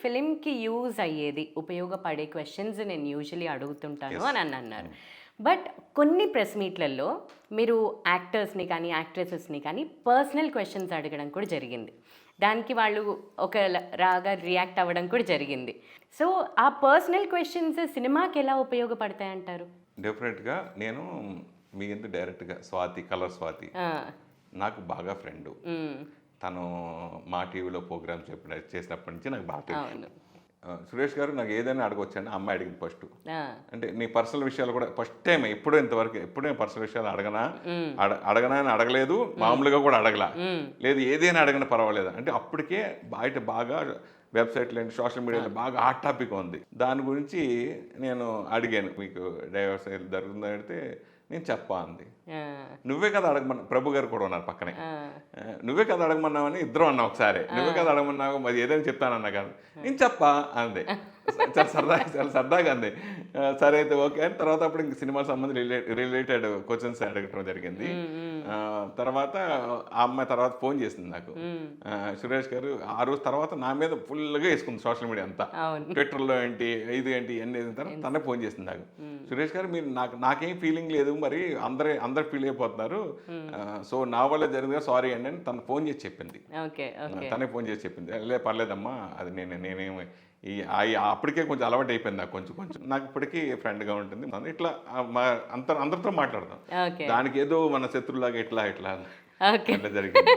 ఫిలింకి use అయ్యేది ఉపయోగపడే questions నేను యూజువలీ అడుగుతుంటాను అని అన్నారు. బట్ కొన్ని ప్రెస్ మీట్లలో మీరు యాక్టర్స్ని కానీ యాక్ట్రెసెస్ని కానీ పర్సనల్ క్వశ్చన్స్ అడగడం కూడా జరిగింది. దానికి వాళ్ళు ఒక రాగా రియాక్ట్ అవ్వడం కూడా జరిగింది. సో ఆ పర్సనల్ క్వశ్చన్స్ సినిమాకి ఎలా ఉపయోగపడతాయంటారు? డెఫినెట్గా నేను మీ ఎందుకు డైరెక్ట్గా స్వాతి, కలర్ స్వాతి నాకు బాగా ఫ్రెండు. తను మా టీవీలో ప్రోగ్రామ్స్ చేసినప్పటి నుంచి నాకు బాగా తెలుసు. సురేష్ గారు నాకు ఏదైనా అడగొచ్చండి, అమ్మాయి అడిగింది ఫస్ట్. అంటే నీ పర్సనల్ విషయాలు కూడా ఫస్ట్ టైం ఎప్పుడూ ఇంతవరకు ఎప్పుడూ పర్సనల్ విషయాలు అడగనా అని అడగలేదు, మామూలుగా కూడా అడగలా. లేదు ఏదైనా అడగనా పర్వాలేదు అంటే అప్పటికే బయట బాగా వెబ్సైట్లు అండ్ సోషల్ మీడియాలో బాగా హాట్ టాపిక్ ఉంది. దాని గురించి నేను అడిగాను, మీకు డైవర్స్ జరుగుతుందని అడిగితే నేను చెప్పా అంది. నువ్వే కదా అడగమన్నా, ప్రభు గారు కూడా ఉన్నారు పక్కనే, నువ్వే కదా అడగమన్నావని ఇద్దరం అన్నా ఒకసారి. నువ్వే కదా అడగమన్నావు, మరి ఏదైనా చెప్తానన్నా కాదు, నేను చెప్పా అంది. చాలా సరదాగా అంది. సరే అయితే ఓకే అని తర్వాత అప్పుడు ఇంక సినిమా సంబంధం రిలేటెడ్ క్వశ్చన్స్ అడగటం జరిగింది. తర్వాత ఆ అమ్మాయి తర్వాత ఫోన్ చేసింది నాకు, సురేష్ గారు ఆ రోజు తర్వాత నా మీద ఫుల్గా వేసుకుంది సోషల్ మీడియా అంతా, ట్విట్టర్లో ఏంటి ఇది ఏంటి ఇవన్నీ తర్వాత తనే ఫోన్ చేసింది నాకు. సురేష్ గారు మీరు నాకేం ఫీలింగ్ లేదు, మరి అందరు ఫీల్ అయిపోతున్నారు, సో నా వల్ల జరిగిందిగా సారీ అండి అని తను ఫోన్ చేసి చెప్పింది. తనే ఫోన్ చేసి చెప్పింది, లే పర్లేదమ్మా అది నేనేమి అప్పటికే కొంచెం అలవాటు అయిపోయింది నాకు, కొంచెం నాకు ఇప్పటికీ ఫ్రెండ్గా ఉంటుంది. ఇట్లా అందరితో మాట్లాడతాం, దానికి ఏదో మన శత్రులాగా ఇట్లా జరిగింది.